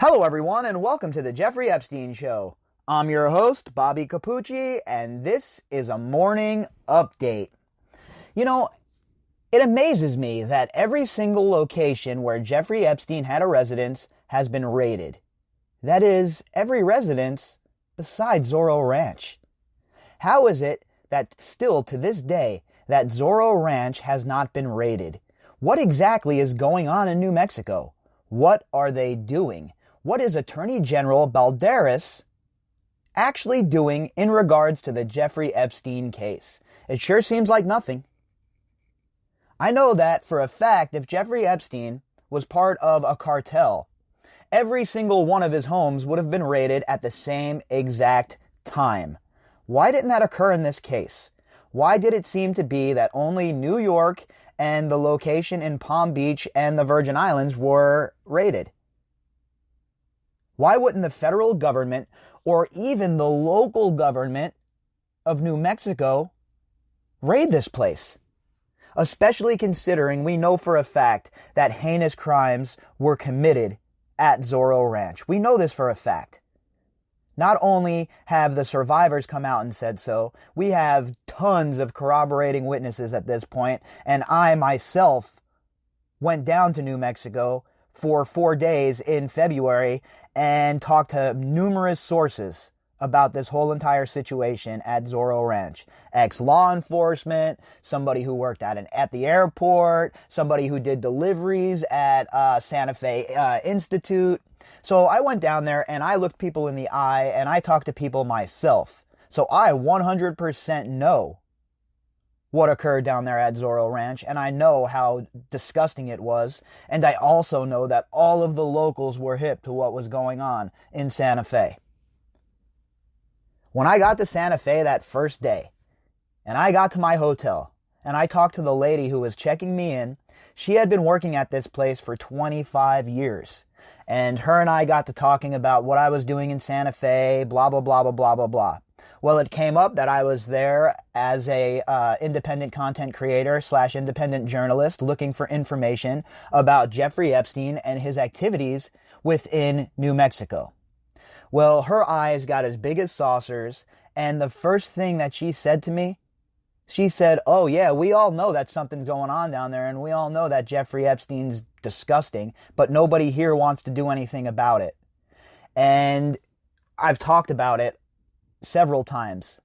Hello, everyone, and welcome to the Jeffrey Epstein Show. I'm your host, Bobbycapucci, and this is a morning update. You know, it amazes me that every single location where Jeffrey Epstein had a residence has been raided. That is, every residence besides Zorro Ranch. How is it that still to this day that Zorro Ranch has not been raided? What exactly is going on in New Mexico? What are they doing? What is Attorney General Balderas actually doing in regards to the Jeffrey Epstein case? It sure seems like nothing. I know that for a fact if Jeffrey Epstein was part of a cartel, every single one of his homes would have been raided at the same exact time. Why didn't that occur in this case? Why did it seem to be that only New York and the location in Palm Beach and the Virgin Islands were raided? Why wouldn't the federal government or even the local government of New Mexico raid this place? Especially considering we know for a fact that heinous crimes were committed at Zorro Ranch. We know this for a fact. Not only have the survivors come out and said so, we have tons of corroborating witnesses at this point, and I myself went down to New Mexico for 4 days in February and talked to numerous sources about this whole entire situation at Zorro Ranch. Ex-law enforcement, somebody who worked at the airport, somebody who did deliveries at Santa Fe Institute. So I went down there and I looked people in the eye and I talked to people myself. So I 100% know what occurred down there at Zorro Ranch, and I know how disgusting it was, and I also know that all of the locals were hip to what was going on in Santa Fe. When I got to Santa Fe that first day, and I got to my hotel, and I talked to the lady who was checking me in, she had been working at this place for 25 years, and her and I got to talking about what I was doing in Santa Fe, blah, blah, blah, blah, blah, blah, blah. Well, it came up that I was there as a independent content creator / independent journalist looking for information about Jeffrey Epstein and his activities within New Mexico. Well, her eyes got as big as saucers, and the first thing that she said to me, she said, "Oh yeah, we all know that something's going on down there, and we all know that Jeffrey Epstein's disgusting, but nobody here wants to do anything about it." And I've talked about it several times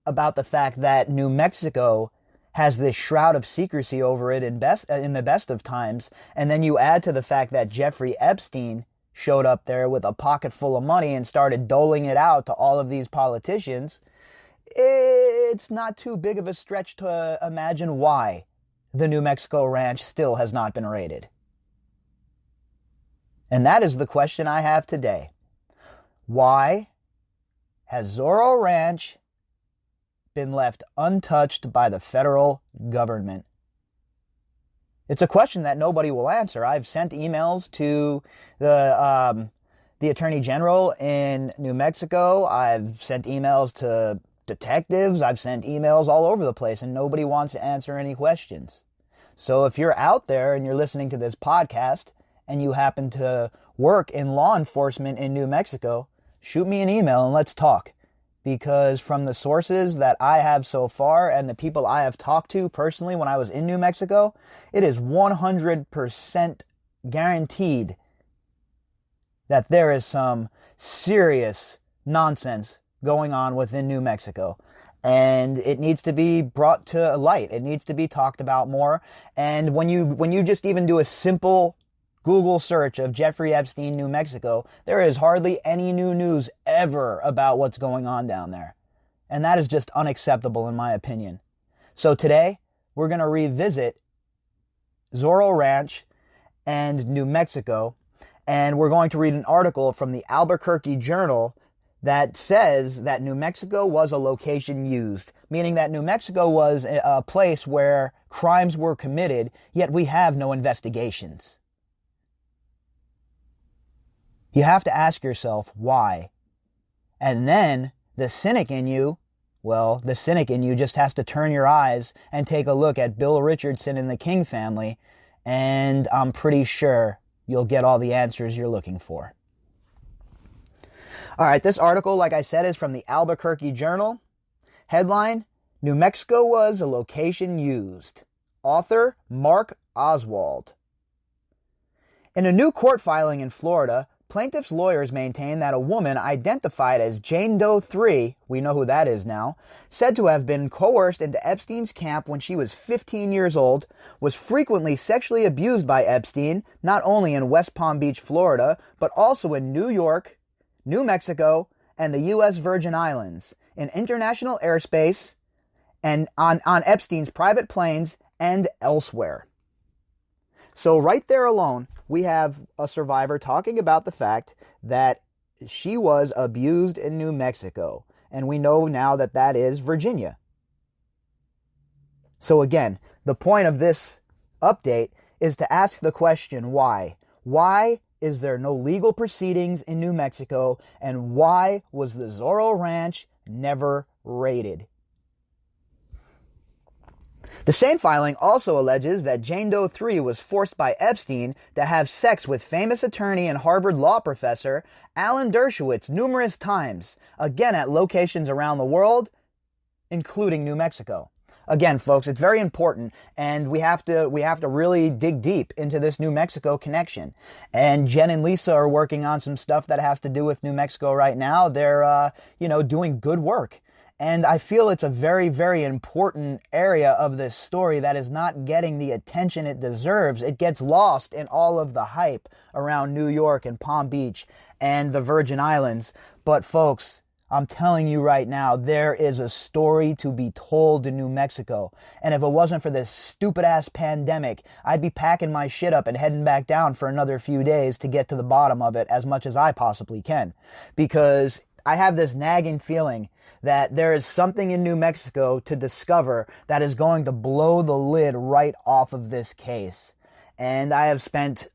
about the fact that New Mexico has this shroud of secrecy over it in the best of times, and then you add to the fact that Jeffrey Epstein showed up there with a pocket full of money and started doling it out to all of these politicians. It's not too big of a stretch to imagine why the New Mexico ranch still has not been raided. And that is the question I have today. Why has Zorro Ranch been left untouched by the federal government? It's a question that nobody will answer. I've sent emails to the Attorney General in New Mexico. I've sent emails to detectives. I've sent emails all over the place, and nobody wants to answer any questions. So if you're out there and you're listening to this podcast and you happen to work in law enforcement in New Mexico, shoot me an email and let's talk. Because from the sources that I have so far and the people I have talked to personally when I was in New Mexico, it is 100% guaranteed that there is some serious nonsense going on within New Mexico. And it needs to be brought to light. It needs to be talked about more. And when you just even do a simple Google search of Jeffrey Epstein, New Mexico, there is hardly any new news ever about what's going on down there. And that is just unacceptable in my opinion. So today, we're going to revisit Zorro Ranch and New Mexico, and we're going to read an article from the Albuquerque Journal that says that New Mexico was a location used, meaning that New Mexico was a place where crimes were committed, yet we have no investigations. You have to ask yourself why. And then the cynic in you, the cynic in you just has to turn your eyes and take a look at Bill Richardson and the King family, and I'm pretty sure you'll get all the answers you're looking for. All right, this article, like I said, is from the Albuquerque Journal. Headline, New Mexico was a location used. Author, Mark Oswald. In a new court filing in Florida, plaintiffs' lawyers maintain that a woman identified as Jane Doe 3, we know who that is now, said to have been coerced into Epstein's camp when she was 15 years old, was frequently sexually abused by Epstein, not only in West Palm Beach, Florida, but also in New York, New Mexico, and the U.S. Virgin Islands, in international airspace, and on Epstein's private planes, and elsewhere. So right there alone, we have a survivor talking about the fact that she was abused in New Mexico. And we know now that that is Virginia. So again, the point of this update is to ask the question, why? Why is there no legal proceedings in New Mexico? And why was the Zorro Ranch never raided? The same filing also alleges that Jane Doe 3 was forced by Epstein to have sex with famous attorney and Harvard law professor Alan Dershowitz numerous times, again at locations around the world, including New Mexico. Again, folks, it's very important, and we have to really dig deep into this New Mexico connection. And Jen and Lisa are working on some stuff that has to do with New Mexico right now. They're, doing good work. And I feel it's a very, very important area of this story that is not getting the attention it deserves. It gets lost in all of the hype around New York and Palm Beach and the Virgin Islands. But folks, I'm telling you right now, there is a story to be told in New Mexico. And if it wasn't for this stupid-ass pandemic, I'd be packing my shit up and heading back down for another few days to get to the bottom of it as much as I possibly can. Because I have this nagging feeling that there is something in New Mexico to discover that is going to blow the lid right off of this case. And I have spent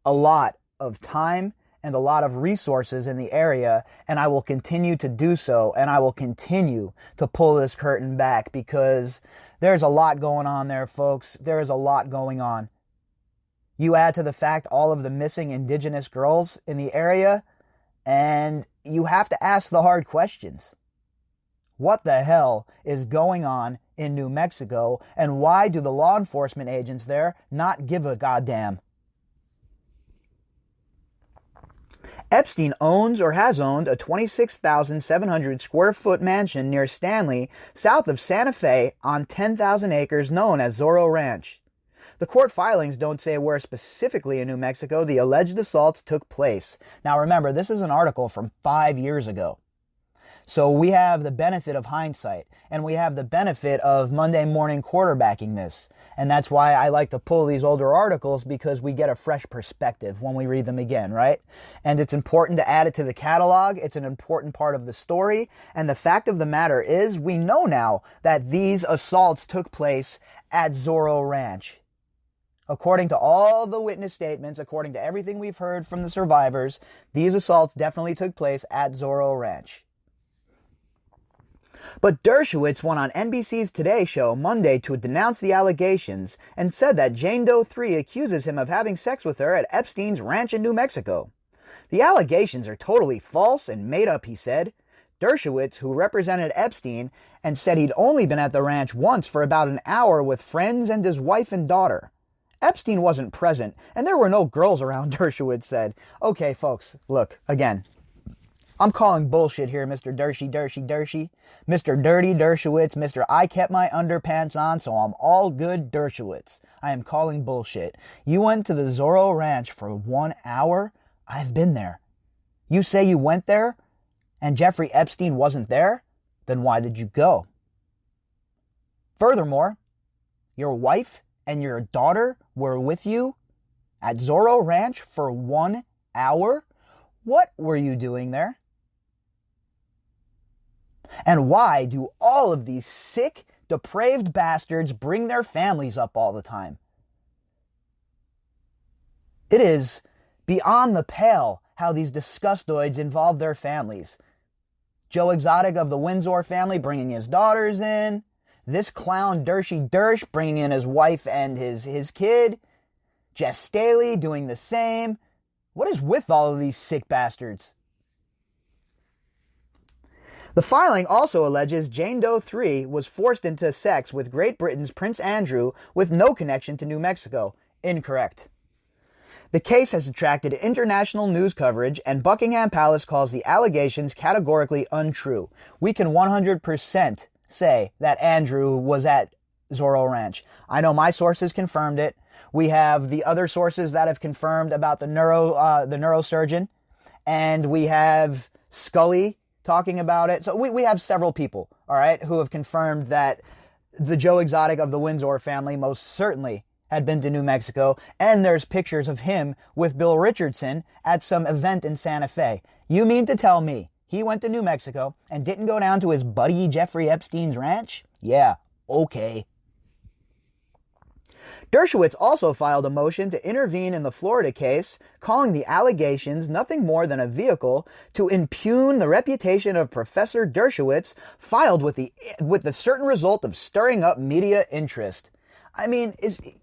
a lot of time and a lot of resources in the area, and I will continue to do so, and I will continue to pull this curtain back because there's a lot going on there, folks. There is a lot going on. You add to the fact all of the missing indigenous girls in the area, and you have to ask the hard questions. What the hell is going on in New Mexico, and why do the law enforcement agents there not give a goddamn? Epstein owns or has owned a 26,700 square foot mansion near Stanley, south of Santa Fe, on 10,000 acres known as Zorro Ranch. The court filings don't say where specifically in New Mexico the alleged assaults took place. Now remember, this is an article from 5 years ago. So we have the benefit of hindsight, and we have the benefit of Monday morning quarterbacking this. And that's why I like to pull these older articles, because we get a fresh perspective when we read them again, right? And it's important to add it to the catalog. It's an important part of the story. And the fact of the matter is, we know now that these assaults took place at Zorro Ranch. According to all the witness statements, according to everything we've heard from the survivors, these assaults definitely took place at Zorro Ranch. But Dershowitz went on NBC's Today Show Monday to denounce the allegations and said that Jane Doe 3 accuses him of having sex with her at Epstein's ranch in New Mexico. The allegations are totally false and made up, he said. Dershowitz, who represented Epstein and said he'd only been at the ranch once for about an hour with friends and his wife and daughter. Epstein wasn't present, and there were no girls around, Dershowitz said. Okay, folks, look, again, I'm calling bullshit here, Mr. Dershy. Mr. Dirty Dershowitz, Mr. I kept my underpants on, so I'm all good Dershowitz. I am calling bullshit. You went to the Zorro Ranch for 1 hour? I've been there. You say you went there, and Jeffrey Epstein wasn't there? Then why did you go? Furthermore, your wife and your daughter were with you at Zorro Ranch for 1 hour? What were you doing there? And why do all of these sick, depraved bastards bring their families up all the time? It is beyond the pale how these disgustoids involve their families. Joe Exotic of the Windsor family bringing his daughters in. This clown Dershy Dersh bringing in his wife and his kid. Jess Staley doing the same. What is with all of these sick bastards? The filing also alleges Jane Doe 3 was forced into sex with Great Britain's Prince Andrew with no connection to New Mexico. Incorrect. The case has attracted international news coverage, and Buckingham Palace calls the allegations categorically untrue. We can 100% say that Andrew was at Zorro Ranch. I know my sources confirmed it. We have the other sources that have confirmed about the neurosurgeon, and we have Scully talking about it. So we have several people, all right, who have confirmed that the Joe Exotic of the Windsor family most certainly had been to New Mexico, and there's pictures of him with Bill Richardson at some event in Santa Fe. You mean to tell me he went to New Mexico and didn't go down to his buddy Jeffrey Epstein's ranch? Yeah, okay. Dershowitz also filed a motion to intervene in the Florida case, calling the allegations nothing more than a vehicle to impugn the reputation of Professor Dershowitz, filed with the certain result of stirring up media interest. I mean,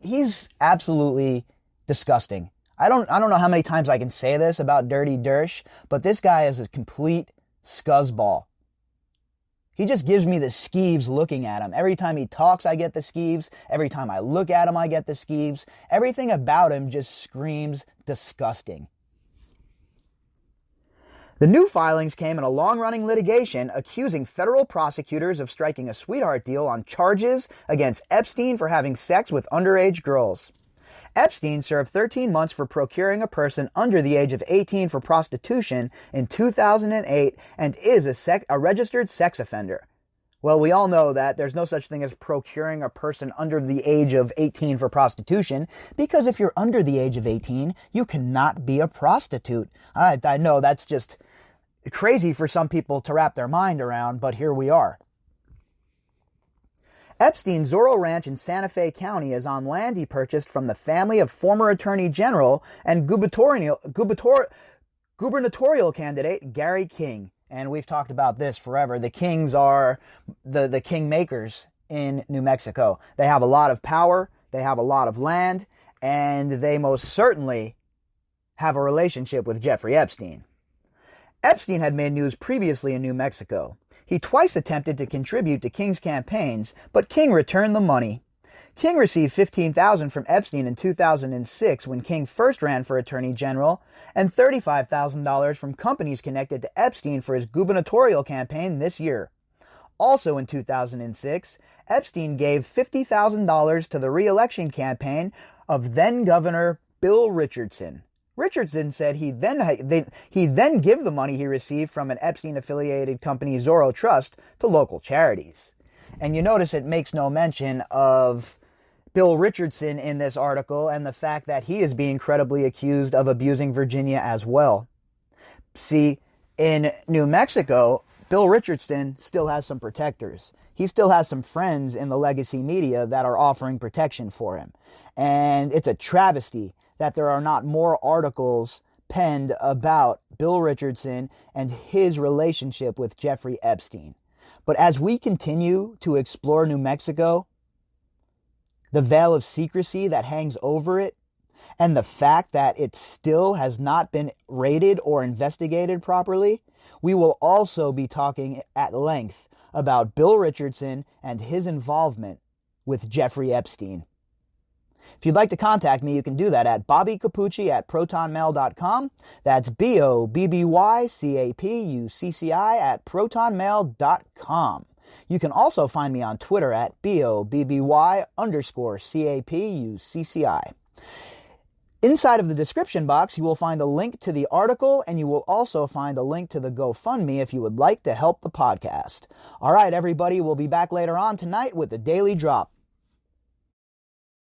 he's absolutely disgusting. I don't know how many times I can say this about Dirty Dersh, but this guy is a complete scuzzball. He just gives me the skeeves looking at him. Every time he talks, I get the skeeves. Every time I look at him, I get the skeeves. Everything about him just screams disgusting. The new filings came in a long-running litigation accusing federal prosecutors of striking a sweetheart deal on charges against Epstein for having sex with underage girls. Epstein served 13 months for procuring a person under the age of 18 for prostitution in 2008 and is a registered sex offender. Well, we all know that there's no such thing as procuring a person under the age of 18 for prostitution, because if you're under the age of 18, you cannot be a prostitute. I know that's just crazy for some people to wrap their mind around, but here we are. Epstein's Zorro Ranch in Santa Fe County is on land he purchased from the family of former Attorney General and gubernatorial candidate Gary King. And we've talked about this forever. The Kings are the kingmakers in New Mexico. They have a lot of power, they have a lot of land, and they most certainly have a relationship with Jeffrey Epstein. Epstein had made news previously in New Mexico. He twice attempted to contribute to King's campaigns, but King returned the money. King received $15,000 from Epstein in 2006 when King first ran for Attorney General, and $35,000 from companies connected to Epstein for his gubernatorial campaign this year. Also in 2006, Epstein gave $50,000 to the re-election campaign of then-Governor Bill Richardson. Richardson said he'd then give the money he received from an Epstein-affiliated company, Zorro Trust, to local charities. And you notice it makes no mention of Bill Richardson in this article and the fact that he is being credibly accused of abusing Virginia as well. See, in New Mexico, Bill Richardson still has some protectors. He still has some friends in the legacy media that are offering protection for him. And it's a travesty that there are not more articles penned about Bill Richardson and his relationship with Jeffrey Epstein. But as we continue to explore New Mexico, the veil of secrecy that hangs over it, and the fact that it still has not been raided or investigated properly, we will also be talking at length about Bill Richardson and his involvement with Jeffrey Epstein. If you'd like to contact me, you can do that at bobbycapucci@protonmail.com. That's BOBBYCAPUCCI@protonmail.com. You can also find me on Twitter at BOBBY_CAPUCCI. Inside of the description box, you will find a link to the article, and you will also find a link to the GoFundMe if you would like to help the podcast. All right, everybody, we'll be back later on tonight with the Daily Drop.